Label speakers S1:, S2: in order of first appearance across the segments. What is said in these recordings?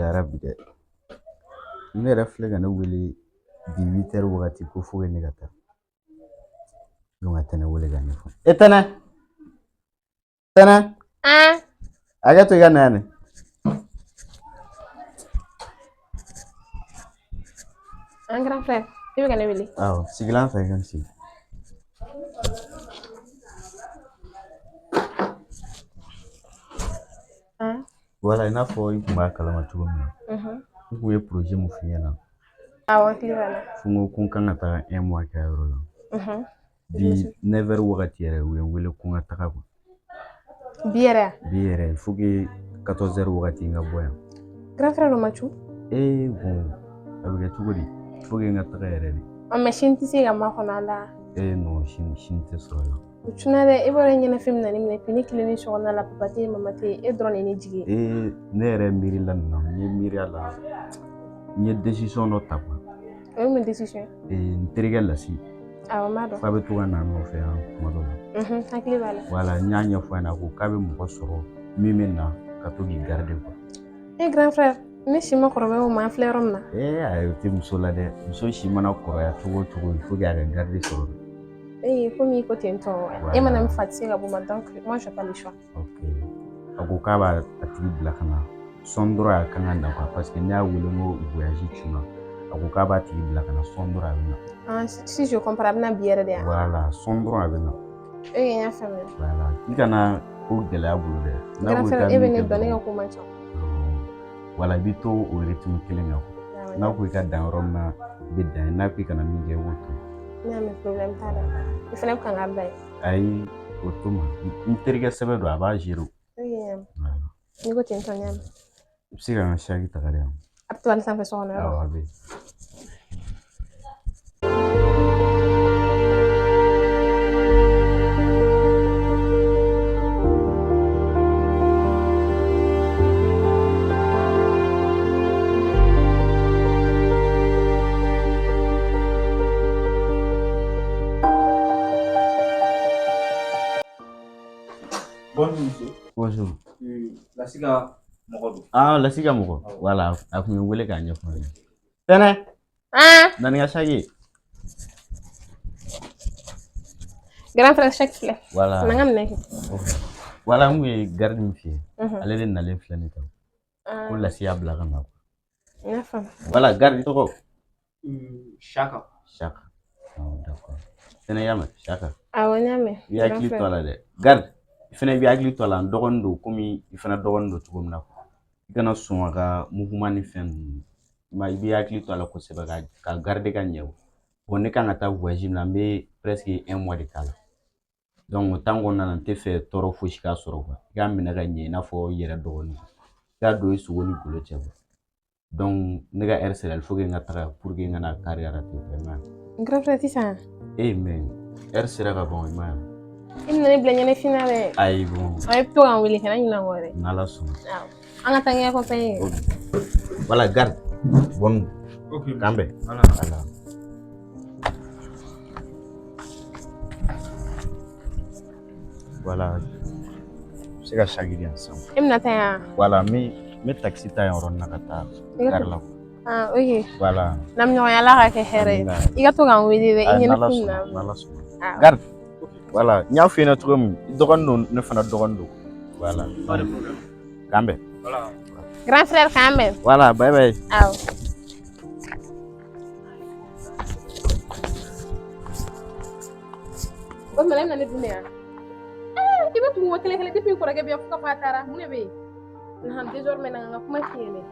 S1: Arabi de. Ne yɛrɛ filɛ ka ne wele bi 8 heures wagati ko fo ne ka taa. Donc a tɛnɛ wele ka ɲɛfɔ. Tɛnɛ. Hakɛ to i ka na yan.
S2: Un grand frère, i bɛ ka ne wele.
S1: Awɔ, sigilan fɛ i ka n sigi. Voilà, i n'a fɔ i tun b'a kalama cogo min na. N kun ye projet mun f'i ɲɛna.
S2: Awɔ, n tulo b'a la.
S1: Fo n ko n kan ka taga 1 mois kɛ yɔrɔ la. Bi 9 heures wagati yɛrɛ u ye n wele ko n ka taga quoi.
S2: Bi yɛrɛ?
S1: Bi yɛrɛ il faut que 14 heures wagati n ka bɔ yan.
S2: Grand frère Machu?
S1: Bon, a bɛ kɛ cogo di? Il faut que n ka taga yɛrɛ de.
S2: Mais sini tɛ se ka makɔnɔ a la.
S1: Non, sini tɛ sɔrɔ la.
S2: Tuna dɛ, i b'a dɔn ɲɛnafin min na ne minɛ puis ne kelen ni sɔgɔnɔ la papa tɛ yen mama tɛ yen e dɔrɔn de ye ne jigi ye.
S1: Ne yɛrɛ miirila nin na n ye miiriya la n ye décision dɔ ta quoi.
S2: O ye mun décision ye?
S1: N terikɛ Lasi.
S2: Awɔ, n b'a dɔn.
S1: F'a bɛ to ka na n nɔfɛ yan tuma dɔ la.
S2: Hakili b'a la.
S1: Voilà, n y'a ɲɛfɔ a ɲɛna a ko k'a bɛ mɔgɔ sɔrɔ min bɛ na ka to k'i garder quoi.
S2: Grand frère, ne si ma kɔrɔbaya o ma an filɛ yɔrɔ min na.
S1: Ayi o tɛ muso la dɛ. Muso si mana kɔrɔya cogo o cogo il faut que a ka garde sɔrɔ.
S2: Komi i ko ten tɔ, e mana min fɔ a tɛ se ka bɔ ma donc moi j'ai pas le choix.
S1: Ok. A ko k'a b'a tigi bila ka na sɔn dɔrɔn a kan ka na quoi parce que ne y'a wele n ko voyage cunna. A ko k'a b'a tigi bila ka na sɔn dɔrɔn a bɛ na.
S2: Si je comprends a bɛna bi yɛrɛ de yan.
S1: Voilà, sɔn dɔrɔn a bɛ na.
S2: N y'a faamuya.
S1: Voilà, i kana ko gɛlɛya bolo dɛ.
S2: Grand frère, e bɛ ne dɔn ne ka ko man ca.
S1: Voilà, i bɛ to o rythme kelen kan quoi. N'a ko i ka dan yɔrɔ min na i bɛ dan yen, n'a ko i kana min kɛ i b'o to yen.
S2: Ne y'a mɛn problème t'a la. I fana bɛ kan ka bila yen.
S1: Ayi, o to ma. N terikɛ sɛbɛn don a b'a gérer.
S2: N'i ko ten tɔ n y'a mɛn.
S1: I bɛ se ka n ka sac ta ka di yan.
S2: A bɛ to ale sanfɛ so kɔnɔ.
S1: Awɔ, a bɛ yen. Bonjour.
S3: Lasi ka mɔgɔ don.
S1: Lasi ka mɔgɔ. Voilà, a kun ye n wele k'a ɲɛfɔ n ye. Tɛnɛ. Na ni n ka sac ye.
S2: Grand frère sac filɛ.
S1: Voilà.
S2: Na n ka minɛ kɛ.
S1: Voilà, n kun ye garde min f'i ye. Ale de nalen filɛ ne kan. Ko Lasi y'a bila ka na.
S2: N y'a faamu.
S1: Voilà, garde tɔgɔ.
S3: Saka.
S1: D'accord. Tɛnɛ i y'a mɛn? Saka.
S2: Awɔ, n y'a mɛn.
S1: I hakili to a la dɛ. Garde. I fana b'i hakili to a la n dɔgɔnin don komi i fana dɔgɔnin don cogo min na. I kana sɔn a ka mouvement ni fɛn ninnu. I b'i hakili to a la kosɛbɛ ka garder ka ɲɛ. Bon ne kan ka taa voyage min na n bɛ presque 1 mois de k'a la. Donc o temps kɔnɔna na n tɛ fɛ tɔɔrɔ fosi k'a sɔrɔ quoi. I k'a minɛ ka ɲɛ i n'a fɔ i yɛrɛ dɔgɔnin. I k'a don i sogo ni golo cɛ quoi. Donc ne ka heure sera il faut que n ka taga pour que n kana carrer rater vraiment.
S2: Grand frère sisan.
S1: Mais heure sera ka ban i ma ye.
S2: I bɛna ne bila ɲɛnafin na dɛ.
S1: Ayi bon.
S2: A bɛ to k'an wele kana ɲinɛ an kɔ dɛ.
S1: N'Ala sɔnna.
S2: Awɔ. An ka taa ɲɛ accompagner.
S1: Voilà, garde. Bon.
S3: Ok.
S1: Kan bɛn.
S3: Voilà.
S1: Voilà. Se ka sac di yan sisan.
S2: I bɛna taa yan.
S1: Voilà, n bɛ taxi ta yan yɔrɔ in na ka taa gare la.
S2: Ok.
S1: Voilà.
S2: Lamɲɔgɔnya Ala ka kɛ hɛrɛ ye. I ka to k'an wele dɛ i ɲɛnafin na.
S1: N'Ala sɔnna. Garde. Voilà, n y'a f'i ɲɛna cogo min, i dɔgɔnin don ne fana dɔgɔnin don. Voilà. Kan bɛn.
S3: Voilà.
S2: Grand frère kan bɛn.
S1: Voilà, bye bye.
S2: Awɔ. O tuma e bɛna ne dun de yan? I bɛ tugu n kɔ kelen kelen depuis n kɔrɔkɛ bɛ yan fo ka fɔ a taara mun de bɛ yen? Nahan désormais na n ka kuma f'i ɲɛna.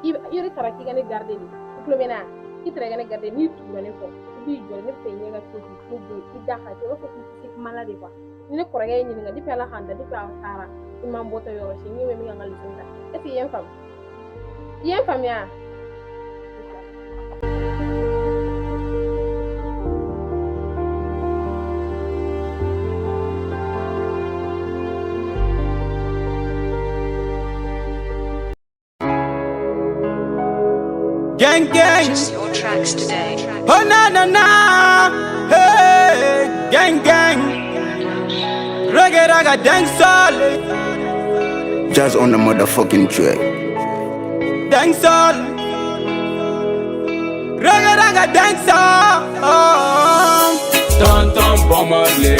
S2: I yɛrɛ taara k'i ka ne garder de. I tulo bɛ n na? I taara i ka ne garder n'i tugura ne kɔ i b'i jɔ ne fɛ ɲɛ ka to k'i tulo bɔ i da ka kɛ i b'a fɔ k'i tɛ se kuma la de quoi. Ni ne kɔrɔkɛ ye ɲininka depuis Ala k'an da depuis aw taara i m'an bɔtɔ yɔrɔ si n ɲɛ bɛ min ka n ka leçon ta est ce que i ye n faamu? I ye n faamuya?
S4: Gang gang,
S5: Just your tracks today.
S4: oh na na na, hey, gang gang, reggae raga dancehall,
S6: Just on the motherfucking track.
S4: dancehall. Raga dancehall. Tonton Bob Marley.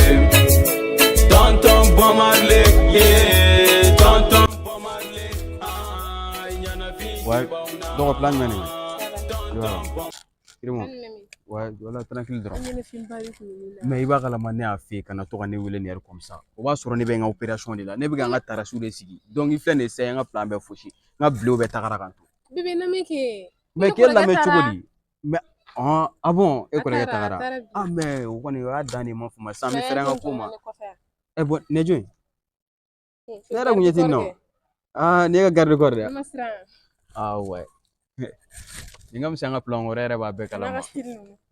S4: Tonton Bob Marley. Yeah. Tonton Bob Marley.
S5: Ouais, donc plan de mener. Voilà. Ouais, voilà, tranquille dron. Mais il va que la manière à faire quand on a né comme ça. On va sur une opération de la ne be nga tara sur les sigi. Donc il fait ne say nga plan be foshi. Nga bleu be takara.
S2: Bébé na meke.
S5: Mais quelle la met chugoli? Mais ah bon, e ko la takara. Ah mais on connaît a dani mo fuma ça me faire nga kuma. Eh bon, ne join. Dara gunyeti non. Ah, ne ga garde corps. Ah ouais. Ningam sanga plan horaire ba be kala.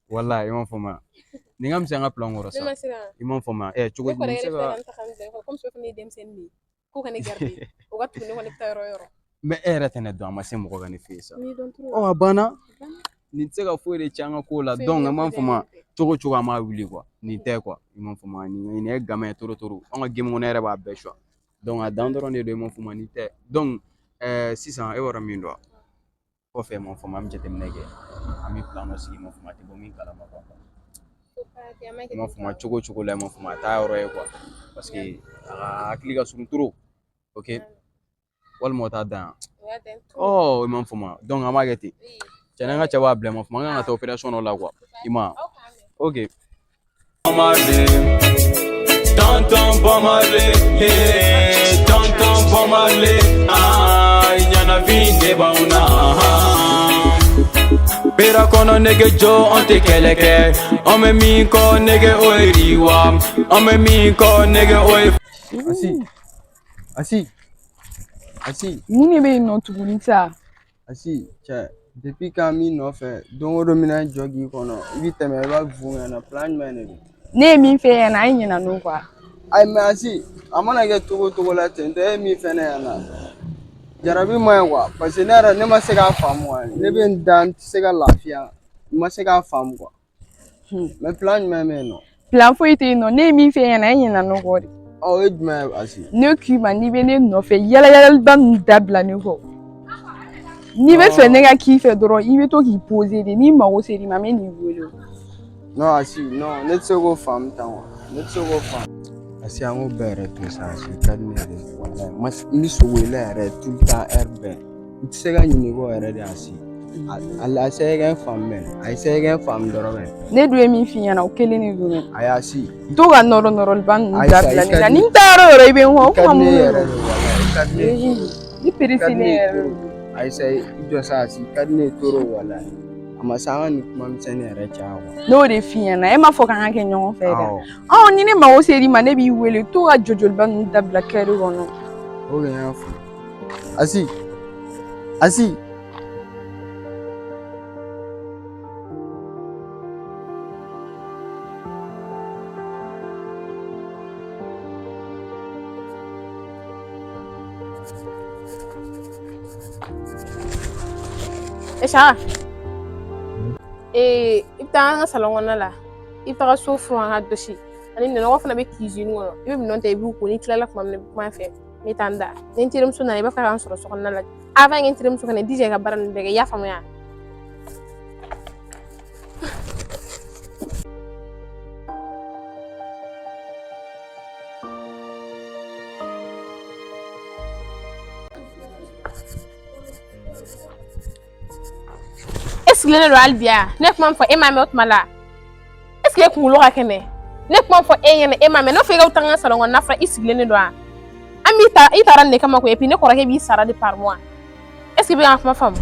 S5: Wallahi imam fuma. Ningam sanga plan horaire sa. Imam fuma. Chugo ni se ba.
S2: Comme so fini dem sen ni. Ko kan garder. O ga tuni woni tayro yoro.
S5: Mais era tene do ama se mo ko gani fi sa. Oh bana. Ni se ga fo de changa ko la donc imam fuma. Chugo ama wuli quoi. Ni te quoi. Imam fuma ni ne gamin toro. On ga game horaire ba be choix. Donc a dandoro ne do imam fuma ni te. Donc 600 € min do. Ko fe mon fuma am jete mnege. Ami plan aussi mon fuma te bo min kala ma ko. Mon fuma chugo la mon fuma ta oro quoi. Parce que akili ga sun turo. OK. Wal mota dan. Oh mon fuma. Donc ama geti. Tena nga chawa blame mon fuma nga ta opération no la quoi. Ima. OK.
S4: Tonton Bob Marley, hey, Tonton Bob Marley, yana vinde bauna. Pera kono nege jo onte keleke, ome mi ko nege oiriwa, ome mi ko nege oi.
S5: Asi.
S6: Mune be no tugunita.
S5: Asi, che, depuis quand mi no fait, donc romina jogi kono, vite me ba vunga na plan manager.
S6: Ne mi fe na yin na no kwa.
S5: Ay mais asi, amana get togo la tente mi fene yana. Jarabi moy quoi, parce que nara ne ma se ka famu wa, ne be dan se ka lafia, ma se ka famu quoi. Mais plan no.
S6: Plan fo ite no ne mi fe na yin na no ko.
S5: Oh, it me asi.
S6: Ne ku ma ni be ne no fe yala ban dabla ne ko. Ni be fe ne ga ki fe doro, i be to ki poser de ni ma wo se ri ma me ni wolo.
S5: Non asi, non, ne se go fam tan. Ne se go fam. Asi ango bere tout ça, c'est cadre wallahi. Mas ni so wele are tout temps herbe. Tu se ga ni go are de asi. Allah se ga fam men. Ay se ga fam doro men.
S6: Ne do mi fi yana o kele ni do men.
S5: Ay asi.
S6: To ga noro ban dabla ni na ni taro re be ho ko mu. Ni perisine.
S5: Ay say ijo sa asi kadne toro wallahi. Ama sanga ni kuma mtsene re chawa.
S6: No de fi yana e ma fo kan ke nyon fe da. Oh ni ne ma wo se ri ma ne bi wele to ga jojol ban dabla kere wono.
S5: O ga ya fu. Asi.
S2: Esha. Ita nga salon wana la. Ita ka so fro ha doshi. Ani ne no fana be cuisine wono. Ibe non te bu ko ni tlela kuma me kuma fe. Mi tanda. Ntirim so na be fa kan so na la. Avant ntirim so kana DJ ka baran be ya famu ya. Est-ce que le albia ne kuma fo e mame otmala est-ce que ku lo ka kene ne kuma fo e yene e mame no fe ga utanga salon na fra isigle ne do amita itara ne kama ko epi ne ko rake bi sara de par mois est-ce que be en kuma fam